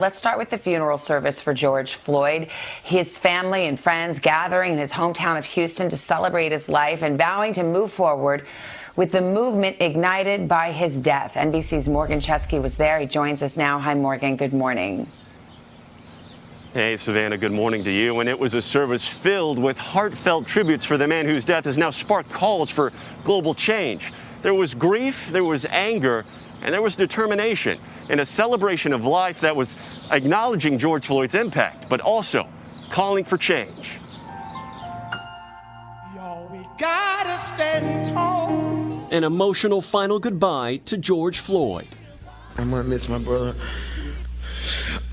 Let's start with the funeral service for George Floyd. His family and friends gathering in his hometown of Houston to celebrate his life and vowing to move forward with the movement ignited by his death. NBC's Morgan Chesky was there. He joins us now. Hi, Morgan. Good morning. Hey, Savannah, good morning to you. And it was a service filled with heartfelt tributes for the man whose death has now sparked calls for global change. There was grief, there was anger, and there was determination in a celebration of life that was acknowledging George Floyd's impact, but also calling for change. Y'all, we gotta stand tall. An emotional final goodbye to George Floyd. I'm gonna miss my brother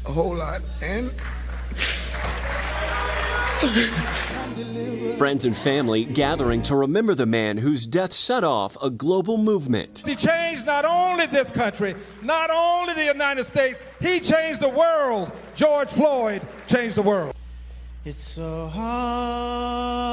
a whole lot, and friends and family gathering to remember the man whose death set off a global movement. He changed not only this country, not only the United States, he changed the world. George Floyd changed the world. It's so hard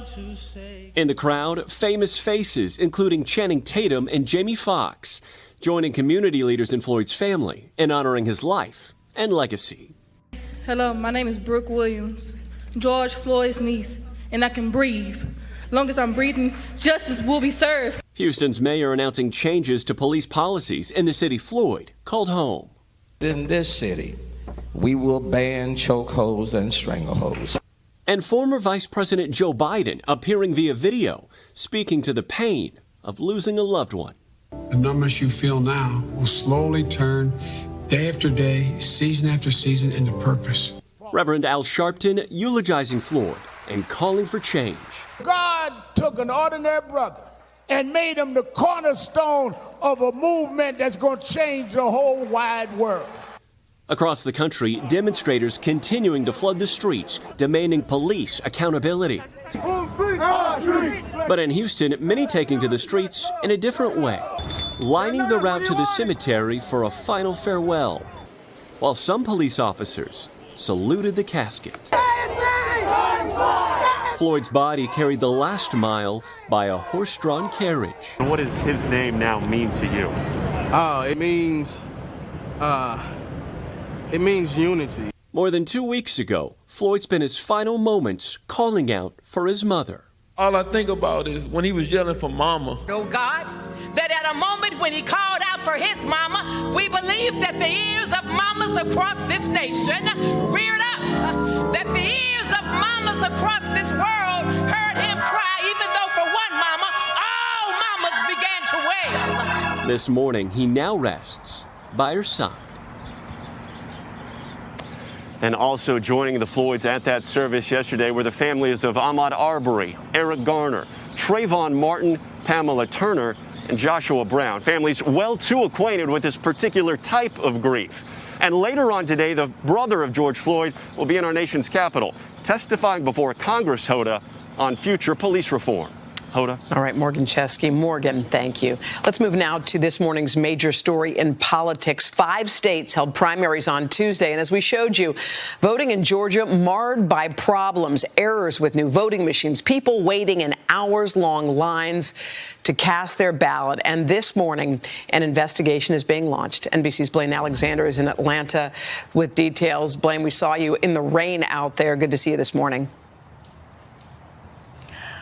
to say. In the crowd, famous faces, including Channing Tatum and Jamie Foxx, joining community leaders in Floyd's family in honoring his life and legacy. Hello, my name is Brooke Williams, George Floyd's niece, and I can breathe. Long as I'm breathing, justice will be served. Houston's mayor announcing changes to police policies in the city Floyd called home. In this city, we will ban chokeholds and strangleholds. And former Vice President Joe Biden appearing via video, speaking to the pain of losing a loved one. The numbers you feel now will slowly turn day after day, season after season into purpose. Reverend Al Sharpton eulogizing Floyd and calling for change. God took an ordinary brother and made him the cornerstone of a movement that's going to change the whole wide world. Across the country, demonstrators continuing to flood the streets, demanding police accountability. But in Houston, many taking to the streets in a different way, lining the route to the cemetery for a final farewell, while some police officers saluted the casket. Floyd's body carried the last mile by a horse-drawn carriage. What does his name now mean to you? It means unity. More than 2 weeks ago, Floyd spent his final moments calling out for his mother. All I think about is when he was yelling for mama. Oh God, that at a moment when he called out for his mama, we believe that the ears of mamas across this nation reared up, that the ears of mamas across this world heard him cry, even though for one mama, all mamas began to wail. This morning, he now rests by her side. And also joining the Floyds at that service yesterday were the families of Ahmaud Arbery, Eric Garner, Trayvon Martin, Pamela Turner, and Joshua Brown. Families well too acquainted with this particular type of grief. And later on today, the brother of George Floyd will be in our nation's capital, testifying before Congress, Hoda, on future police reform. Hoda. All right, Morgan Chesky. Morgan, thank you. Let's move now to this morning's major story in politics. 5 states held primaries on Tuesday, and as we showed you, voting in Georgia marred by problems, errors with new voting machines, people waiting in hours-long lines to cast their ballot. And this morning, an investigation is being launched. NBC's Blaine Alexander is in Atlanta with details. Blaine, we saw you in the rain out there. Good to see you this morning.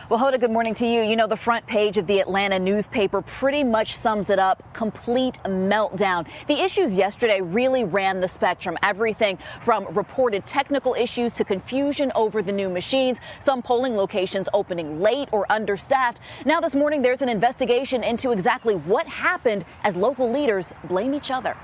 Well, Hoda, good morning to you. You know, the front page of the Atlanta newspaper pretty much sums it up. Complete meltdown. The issues yesterday really ran the spectrum. Everything from reported technical issues to confusion over the new machines, some polling locations opening late or understaffed. Now this morning, there's an investigation into exactly what happened as local leaders blame each other.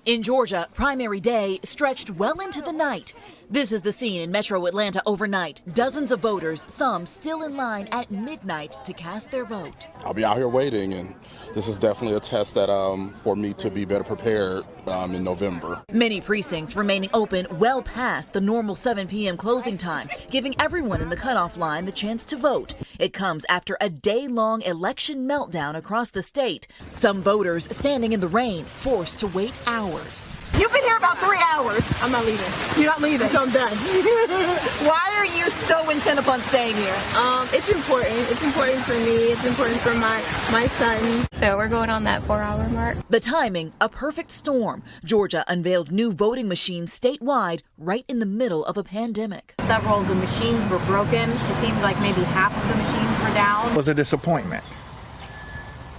In Georgia, primary day stretched well into the night. This is the scene in Metro Atlanta overnight. Dozens of voters, some still in line at midnight to cast their vote. I'll be out here waiting, and this is definitely a test that for me to be better prepared in November. Many precincts remaining open well past the normal 7 p.m. closing time, giving everyone in the cutoff line the chance to vote. It comes after a day-long election meltdown across the state. Some voters standing in the rain, forced to wait hours. You've been here about 3 hours. I'm not leaving. You're not leaving? I'm done. Why are you so intent upon staying here? It's important. It's important for me. It's important for my son. So we're going on that 4-hour mark. The timing, a perfect storm. Georgia unveiled new voting machines statewide right in the middle of a pandemic. Several of the machines were broken. It seemed like maybe half of the machines were down. It was a disappointment.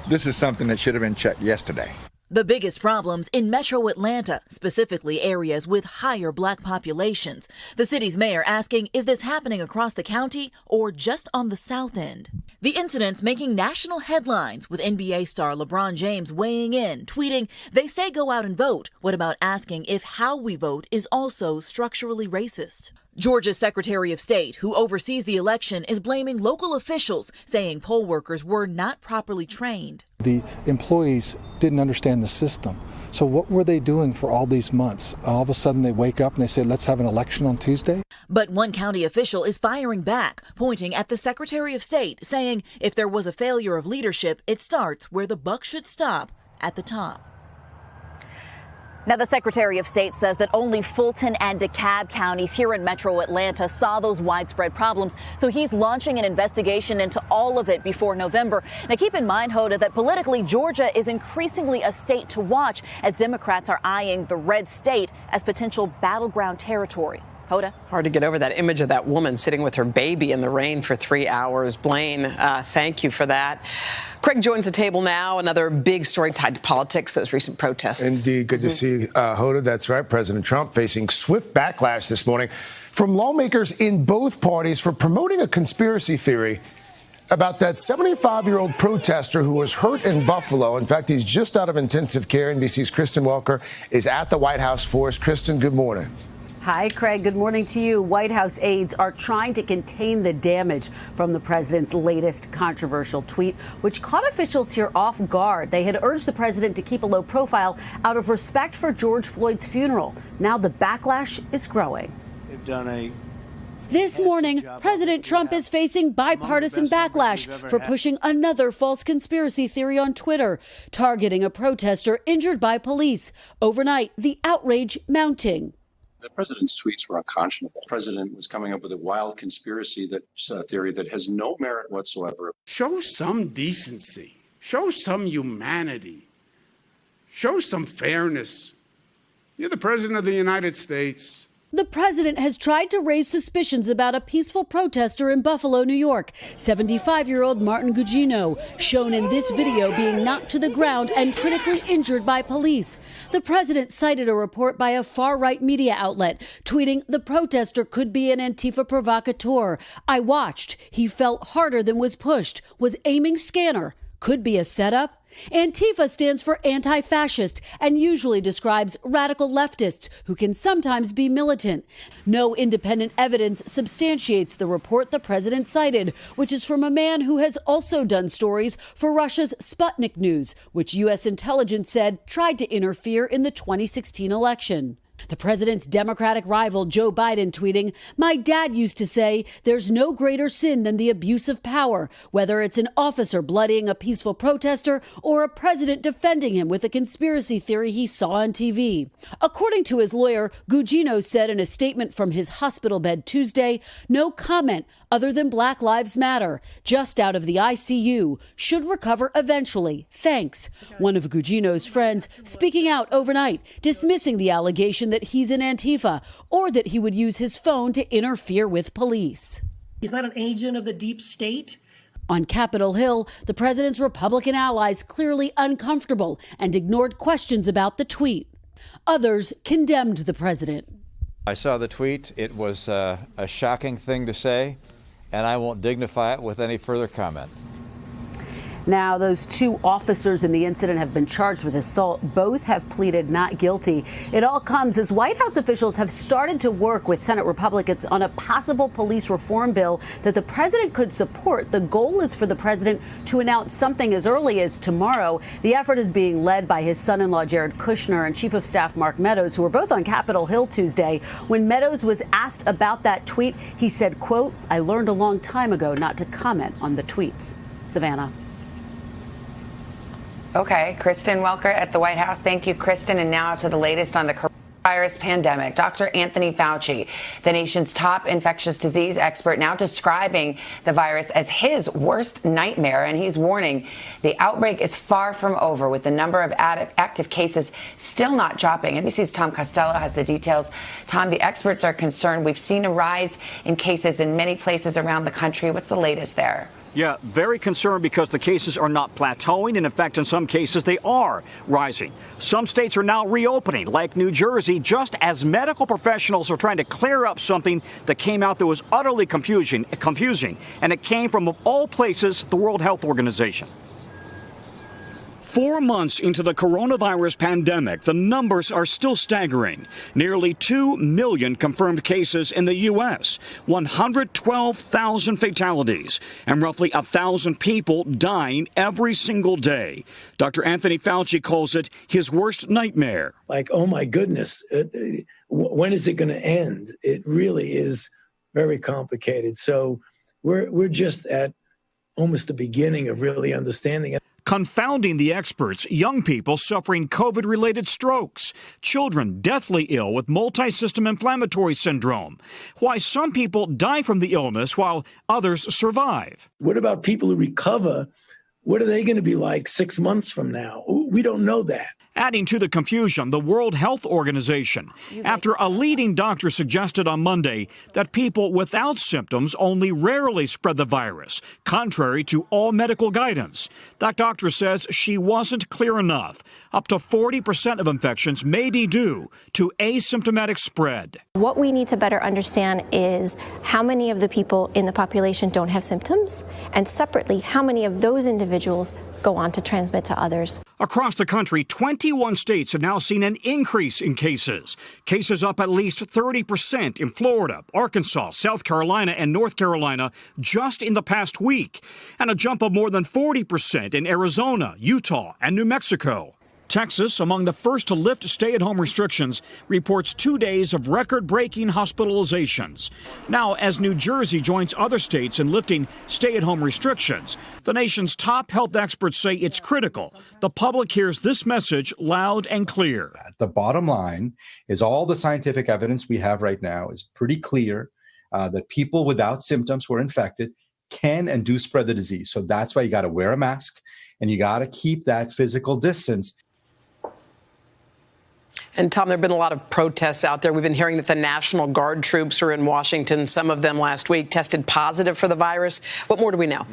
This is something that should have been checked yesterday. The biggest problems in metro Atlanta, specifically areas with higher black populations. The city's mayor asking, is this happening across the county or just on the south end? The incident's making national headlines, with NBA star LeBron James weighing in, tweeting, they say go out and vote. What about asking if how we vote is also structurally racist? Georgia's Secretary of State, who oversees the election, is blaming local officials, saying poll workers were not properly trained. The employees didn't understand the system. So what were they doing for all these months? All of a sudden they wake up and they say, let's have an election on Tuesday? But one county official is firing back, pointing at the Secretary of State, saying if there was a failure of leadership, it starts where the buck should stop, at the top. Now, the Secretary of State says that only Fulton and DeKalb counties here in metro Atlanta saw those widespread problems. So he's launching an investigation into all of it before November. Now, keep in mind, Hoda, that politically Georgia is increasingly a state to watch as Democrats are eyeing the red state as potential battleground territory. Hoda? Hard to get over that image of that woman sitting with her baby in the rain for 3 hours. Blaine, thank you for that. Craig joins the table now. Another big story tied to politics, those recent protests. Indeed. Good to see you, Hoda. That's right. President Trump facing swift backlash this morning from lawmakers in both parties for promoting a conspiracy theory about that 75-year-old protester who was hurt in Buffalo. In fact, he's just out of intensive care. NBC's Kristen Welker is at the White House for us. Kristen, good morning. Hi, Craig. Good morning to you. White House aides are trying to contain the damage from the president's latest controversial tweet, which caught officials here off guard. They had urged the president to keep a low profile out of respect for George Floyd's funeral. Now the backlash is growing. They've done This morning, President Trump is facing bipartisan backlash for pushing another false conspiracy theory on Twitter, targeting a protester injured by police. Overnight, the outrage mounting. The president's tweets were unconscionable. The president was coming up with a wild conspiracy theory that has no merit whatsoever. Show some decency. Show some humanity. Show some fairness. You're the president of the United States. The president has tried to raise suspicions about a peaceful protester in Buffalo, New York. 75-year-old Martin Gugino, shown in this video being knocked to the ground and critically injured by police. The president cited a report by a far-right media outlet, tweeting the protester could be an Antifa provocateur. I watched. He felt harder than was pushed, was aiming scanner. Could be a setup. Antifa stands for anti-fascist and usually describes radical leftists who can sometimes be militant. No independent evidence substantiates the report the president cited, which is from a man who has also done stories for Russia's Sputnik News, which U.S. intelligence said tried to interfere in the 2016 election. The president's Democratic rival, Joe Biden, tweeting, my dad used to say there's no greater sin than the abuse of power, whether it's an officer bloodying a peaceful protester or a president defending him with a conspiracy theory he saw on TV. According to his lawyer, Gugino said in a statement from his hospital bed Tuesday, no comment other than Black Lives Matter, just out of the ICU, should recover eventually. Thanks. One of Gugino's friends speaking out overnight, dismissing the allegation that he's an Antifa or that he would use his phone to interfere with police. He's not an agent of the deep state. On Capitol Hill, the president's Republican allies clearly uncomfortable and ignored questions about the tweet. Others condemned the president. I saw the tweet. It was a shocking thing to say, and I won't dignify it with any further comment. Now, those two officers in the incident have been charged with assault. Both have pleaded not guilty. It all comes as White House officials have started to work with Senate Republicans on a possible police reform bill that the president could support. The goal is for the president to announce something as early as tomorrow. The effort is being led by his son-in-law, Jared Kushner, and Chief of Staff Mark Meadows, who were both on Capitol Hill Tuesday. When Meadows was asked about that tweet, he said, quote, I learned a long time ago not to comment on the tweets. Savannah. Okay, Kristen Welker at the White House. Thank you, Kristen. And now to the latest on the coronavirus pandemic. Dr. Anthony Fauci, the nation's top infectious disease expert, now describing the virus as his worst nightmare. And he's warning the outbreak is far from over, with the number of active cases still not dropping. NBC's Tom Costello has the details. Tom, the experts are concerned. We've seen a rise in cases in many places around the country. What's the latest there? Yeah, very concerned because the cases are not plateauing, and in fact, in some cases, they are rising. Some states are now reopening, like New Jersey, just as medical professionals are trying to clear up something that came out that was utterly confusing, and it came from, of all places, the World Health Organization. 4 months into the coronavirus pandemic, the numbers are still staggering. Nearly 2 million confirmed cases in the U.S., 112,000 fatalities, and roughly 1,000 people dying every single day. Dr. Anthony Fauci calls it his worst nightmare. Like, oh my goodness, when is it going to end? It really is very complicated. So we're just at almost the beginning of really understanding it. Confounding the experts, young people suffering COVID-related strokes, children deathly ill with multi-system inflammatory syndrome, why some people die from the illness while others survive. What about people who recover? What are they going to be like 6 months from now? We don't know that. Adding to the confusion, the World Health Organization, after a leading doctor suggested on Monday that people without symptoms only rarely spread the virus, contrary to all medical guidance. That doctor says she wasn't clear enough. Up to 40% of infections may be due to asymptomatic spread. What we need to better understand is how many of the people in the population don't have symptoms, and separately, how many of those individuals go on to transmit to others. Across the country, 21 states have now seen an increase in cases. Cases up at least 30% in Florida, Arkansas, South Carolina, and North Carolina just in the past week, and a jump of more than 40% in Arizona, Utah, and New Mexico. Texas, among the first to lift stay-at-home restrictions, reports 2 days of record-breaking hospitalizations. Now, as New Jersey joins other states in lifting stay-at-home restrictions, the nation's top health experts say it's critical the public hears this message loud and clear. The bottom line is all the scientific evidence we have right now is pretty clear that people without symptoms who are infected can and do spread the disease. So that's why you got to wear a mask and you got to keep that physical distance. And Tom, there have been a lot of protests out there. We've been hearing that the National Guard troops are in Washington. Some of them last week tested positive for the virus. What more do we know?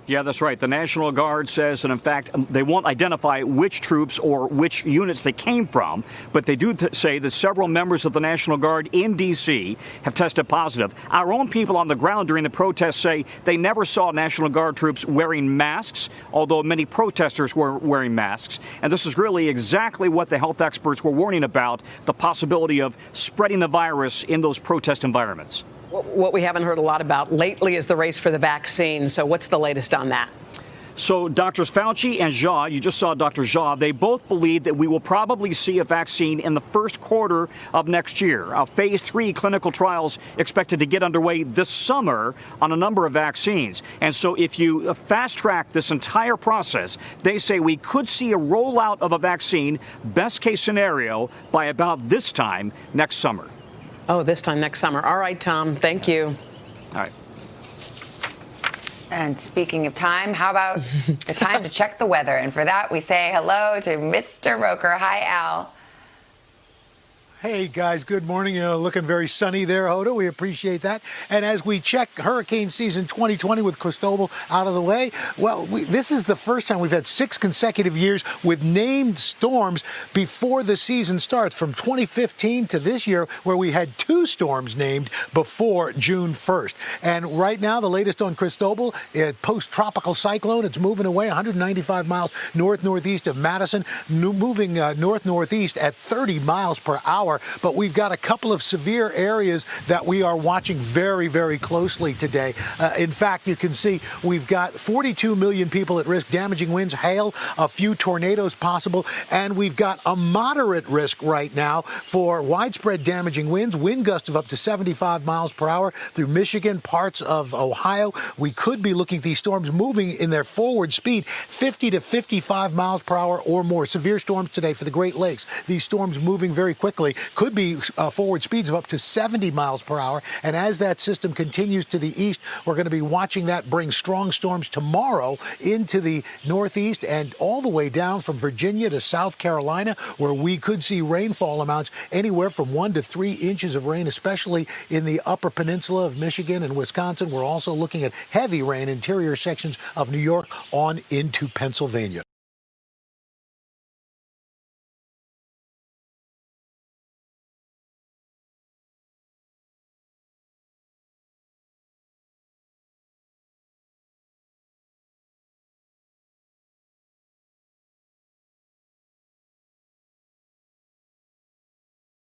Yeah, that's right. The National Guard says that, in fact, they won't identify which troops or which units they came from, but they do say that several members of the National Guard in D.C. have tested positive. Our own people on the ground during the protests say they never saw National Guard troops wearing masks, although many protesters were wearing masks. And this is really exactly what the health experts were warning about, the possibility of spreading the virus in those protest environments. What we haven't heard a lot about lately is the race for the vaccine. So what's the latest on that? So Drs. Fauci and Jha, you just saw Dr. Jha, they both believe that we will probably see a vaccine in the first quarter of next year. Phase 3 clinical trials expected to get underway this summer on a number of vaccines. And so if you fast track this entire process, they say we could see a rollout of a vaccine, best case scenario, by about this time next summer. Oh, this time next summer. All right, Tom. Thank you. All right. And speaking of time, how about the time to check the weather? And for that, we say hello to Mr. Roker. Hi, Al. Hey, guys, good morning. Looking very sunny there, Hoda. We appreciate that. And as we check hurricane season 2020 with Cristobal out of the way, well, this is the first time we've had 6 consecutive years with named storms before the season starts, from 2015 to this year, where we had 2 storms named before June 1st. And right now, the latest on Cristobal, post-tropical cyclone. It's moving away 195 miles north-northeast of Madison, moving north-northeast at 30 miles per hour. But we've got a couple of severe areas that we are watching very, very closely today. In fact, you can see we've got 42 million people at risk, damaging winds, hail, a few tornadoes possible, and we've got a moderate risk right now for widespread damaging winds, wind gusts of up to 75 miles per hour through Michigan, parts of Ohio. We could be looking at these storms moving in their forward speed 50 to 55 miles per hour or more. Severe storms today for the Great Lakes. These storms moving very quickly. Could be forward speeds of up to 70 miles per hour. And as that system continues to the east, we're going to be watching that bring strong storms tomorrow into the northeast and all the way down from Virginia to South Carolina, where we could see rainfall amounts anywhere from 1 to 3 inches of rain, especially in the upper peninsula of Michigan and Wisconsin. We're also looking at heavy rain, interior sections of New York on into Pennsylvania.